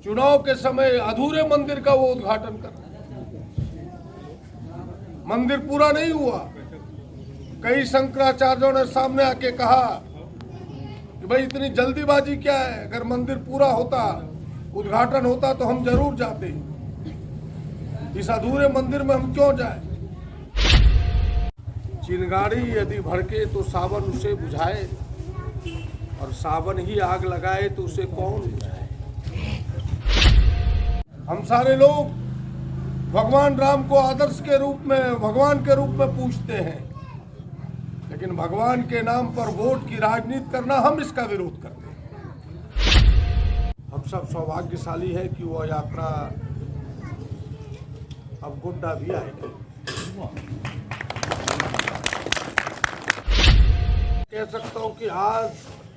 चुनाव के समय अधूरे मंदिर का वो उद्घाटन कर रहे हैं। मंदिर पूरा नहीं हुआ। कई शंकराचार्यों ने सामने आके कहा कि भाई इतनी जल्दीबाजी क्या है, अगर मंदिर पूरा होता, उद्घाटन होता तो हम जरूर जाते। इस अधूरे मंदिर में हम क्यों जाए। चिंगारी यदि भड़के तो सावन उसे बुझाए, और सावन ही आग लगाए तो उसे कौन बुझाए। हम सारे लोग भगवान राम को आदर्श के रूप में, भगवान के रूप में पूछते हैं, लेकिन भगवान के नाम पर वोट की राजनीति करना, हम इसका विरोध करते हैं। हम सब सौभाग्यशाली है कि वह यात्रा अब गोड्डा भी आएगी। कह सकता हूं कि आज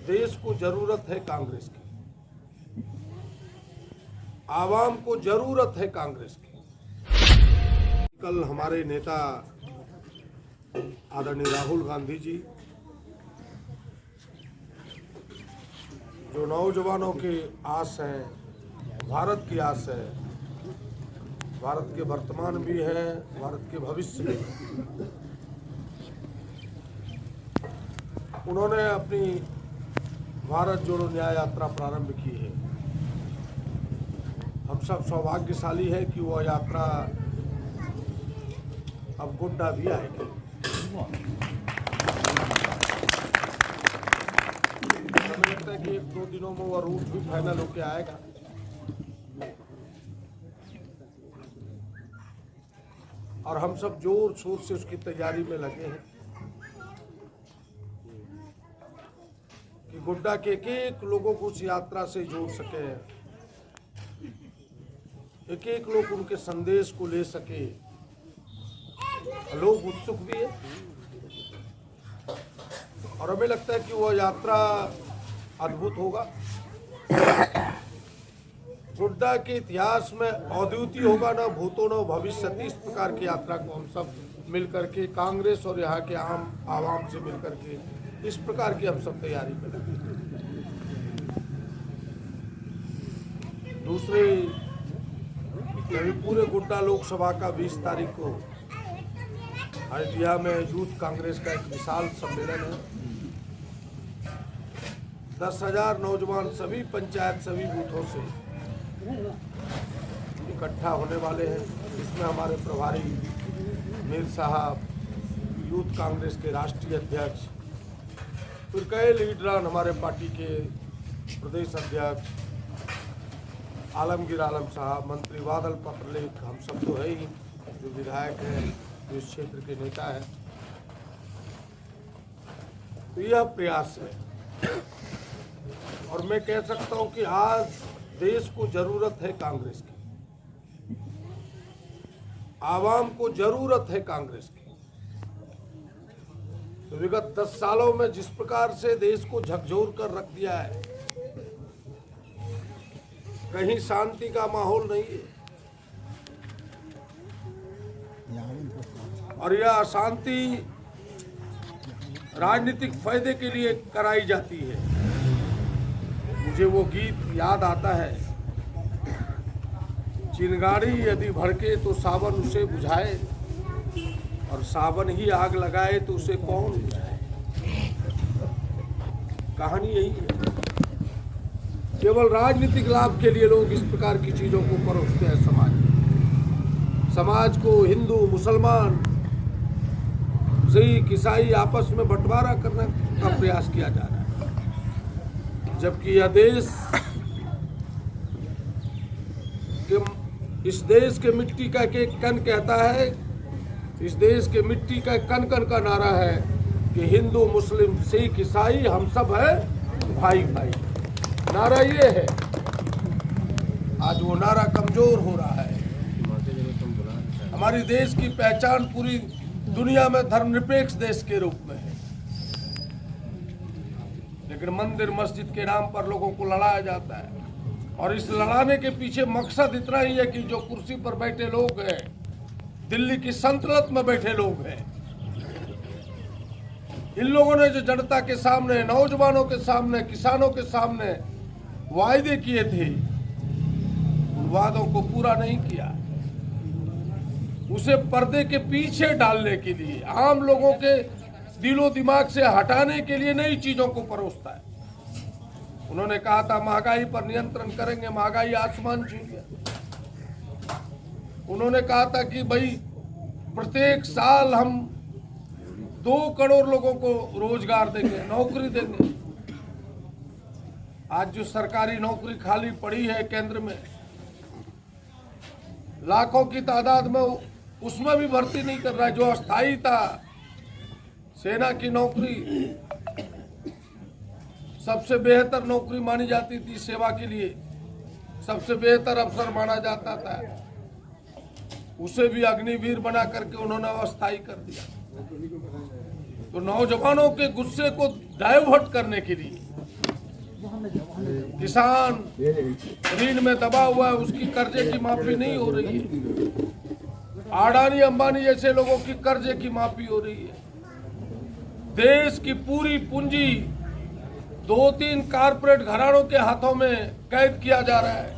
देश को जरूरत है कांग्रेस की, आवाम को जरूरत है कांग्रेस की। कल हमारे नेता आदरणीय राहुल गांधी जी, जो नौजवानों की आस है, भारत की आस है, भारत के वर्तमान भी है, भारत के भविष्य भी है, उन्होंने अपनी भारत जोड़ो न्याय यात्रा प्रारंभ की है। हम सब सौभाग्यशाली है कि वह यात्रा अब गोड्डा भी आएगी। हमें लगता है कि 1-2 दिनों में वह रूट भी फाइनल होकर आएगा। और हम सब जोर शोर से उसकी तैयारी में लगे हैं कि गोड्डा के एक लोगों को उस यात्रा से जोड़ सके, एक लोग उनके संदेश को ले सके। लोग उत्सुक भी है और हमें लगता है कि वह यात्रा अद्भुत होगा। गोड्डा के इतिहास में अद्वितीय होगा, न भूतो न भविष्य। इस प्रकार की यात्रा को हम सब मिलकर के, कांग्रेस और यहाँ के आम आवाम से मिलकर के, इस प्रकार की हम सब तैयारी में लगे। दूसरे पूरे गोड्डा लोकसभा का 20 तारीख को अयोध्या में यूथ कांग्रेस का एक विशाल सम्मेलन है। 10,000 नौजवान सभी पंचायत, सभी बूथों से इकट्ठा होने वाले हैं। इसमें हमारे प्रभारी मीर साहब, यूथ कांग्रेस के राष्ट्रीय अध्यक्ष, फिर कई लीडरान, हमारे पार्टी के प्रदेश अध्यक्ष आलमगीर आलम साहब, मंत्री बादल पत्रलेख, हम सब तो है ही, जो विधायक हैं, जो इस क्षेत्र के नेता हैं। तो यह प्रयास है और मैं कह सकता हूं कि आज देश को जरूरत है कांग्रेस की, आवाम को जरूरत है कांग्रेस की। तो विगत 10 सालों में जिस प्रकार से देश को झकझोर कर रख दिया है, कहीं शांति का माहौल नहीं है, और यह अशांति राजनीतिक फायदे के लिए कराई जाती है। मुझे वो गीत याद आता है, चिंगारी यदि भड़के तो सावन उसे बुझाए, और सावन ही आग लगाए तो उसे कौन बुझाए। कहानी यही है। केवल राजनीतिक लाभ के लिए लोग इस प्रकार की चीजों को परोसते हैं। समाज को हिंदू, मुसलमान, सिख, ईसाई आपस में बंटवारा करने का प्रयास किया जा रहा है, जबकि यह देश इस देश के मिट्टी का एक कण कहता है, इस देश के मिट्टी का कण कण का नारा है कि हिंदू, मुस्लिम, सिख, ईसाई हम सब है भाई भाई। नारा ये है। आज वो नारा कमजोर हो रहा है। हमारी देश की पहचान पूरी दुनिया में धर्मनिरपेक्ष देश के रूप में है, लेकिन मंदिर मस्जिद के नाम पर लोगों को लड़ाया जाता है। और इस लड़ाने के पीछे मकसद इतना ही है कि जो कुर्सी पर बैठे लोग हैं, दिल्ली की सल्तनत में बैठे लोग हैं, इन लोगों ने जो जनता के सामने, नौजवानों के सामने, किसानों के सामने वायदे किए थे, वादों को पूरा नहीं किया, उसे पर्दे के पीछे डालने के लिए, आम लोगों के दिलो दिमाग से हटाने के लिए नई चीजों को परोसता है। उन्होंने कहा था महंगाई पर नियंत्रण करेंगे, महंगाई आसमान छू गया। उन्होंने कहा था कि भाई प्रत्येक साल हम 2 करोड़ लोगों को रोजगार देंगे, नौकरी देंगे। आज जो सरकारी नौकरी खाली पड़ी है केंद्र में, लाखों की तादाद में, उसमें भी भर्ती नहीं कर रहा है। जो अस्थायी था, सेना की नौकरी सबसे बेहतर नौकरी मानी जाती थी, सेवा के लिए सबसे बेहतर अवसर माना जाता था, उसे भी अग्निवीर बना करके उन्होंने अस्थायी कर दिया। तो नौजवानों के गुस्से को डाइवर्ट करने के लिए किसान ऋण में दबा हुआ है, उसकी कर्जे की माफी नहीं हो रही है। अडानी अंबानी जैसे लोगों की कर्जे की माफी हो रही है। देश की पूरी पूंजी 2-3 कारपोरेट घरानों के हाथों में कैद किया जा रहा है।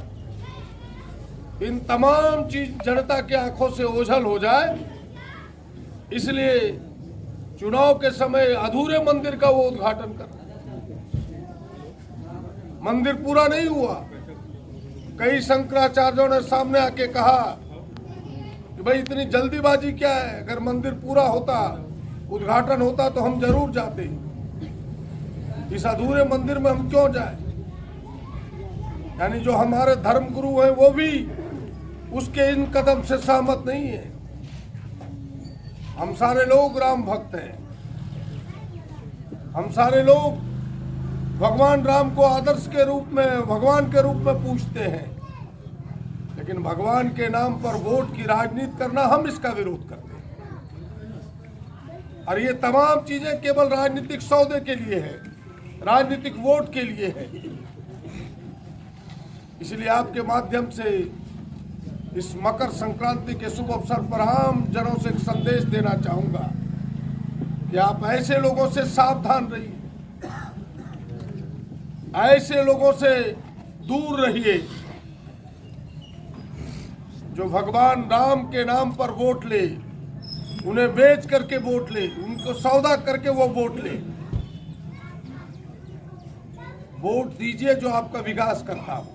इन तमाम चीज जनता के आंखों से ओझल हो जाए, इसलिए चुनाव के समय अधूरे मंदिर का वो उद्घाटन कर रहा है। मंदिर पूरा नहीं हुआ। कई शंकराचार्यों ने सामने आके कहा कि भाई इतनी जल्दीबाजी क्या है, अगर मंदिर पूरा होता, उद्घाटन होता तो हम जरूर जाते। इस अधूरे मंदिर में हम क्यों जाए? यानी जो हमारे धर्म गुरु हैं वो भी उसके इन कदम से सहमत नहीं है। हम सारे लोग राम भक्त हैं, हम सारे लोग भगवान राम को आदर्श के रूप में, भगवान के रूप में पूछते हैं, लेकिन भगवान के नाम पर वोट की राजनीति करना, हम इसका विरोध करते हैं। और ये तमाम चीजें केवल राजनीतिक सौदे के लिए है, राजनीतिक वोट के लिए है। इसलिए आपके माध्यम से इस मकर संक्रांति के शुभ अवसर पर आम जनों से एक संदेश देना चाहूंगा कि आप ऐसे लोगों से सावधान रहिए, ऐसे लोगों से दूर रहिए जो भगवान राम के नाम पर वोट ले, उन्हें बेच करके वोट ले, उनको सौदा करके वो वोट ले। वोट दीजिए जो आपका विकास करता हो,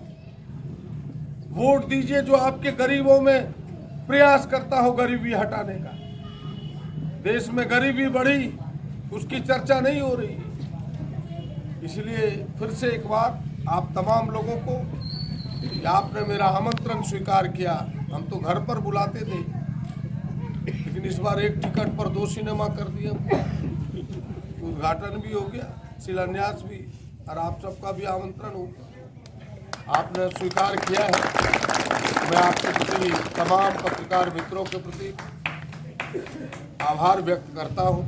वोट दीजिए जो आपके गरीबों में प्रयास करता हो गरीबी हटाने का। देश में गरीबी बढ़ी, उसकी चर्चा नहीं हो रही है। इसलिए फिर से एक बार आप तमाम लोगों को, आपने मेरा आमंत्रण स्वीकार किया। हम तो घर पर बुलाते थे, लेकिन इस बार एक टिकट पर 2 सिनेमा कर दिया। उद्घाटन भी हो गया, शिलान्यास भी, और आप सबका भी आमंत्रण हो गया। आपने स्वीकार किया है। मैं आपके प्रति, तमाम पत्रकार मित्रों के प्रति आभार व्यक्त करता हूं।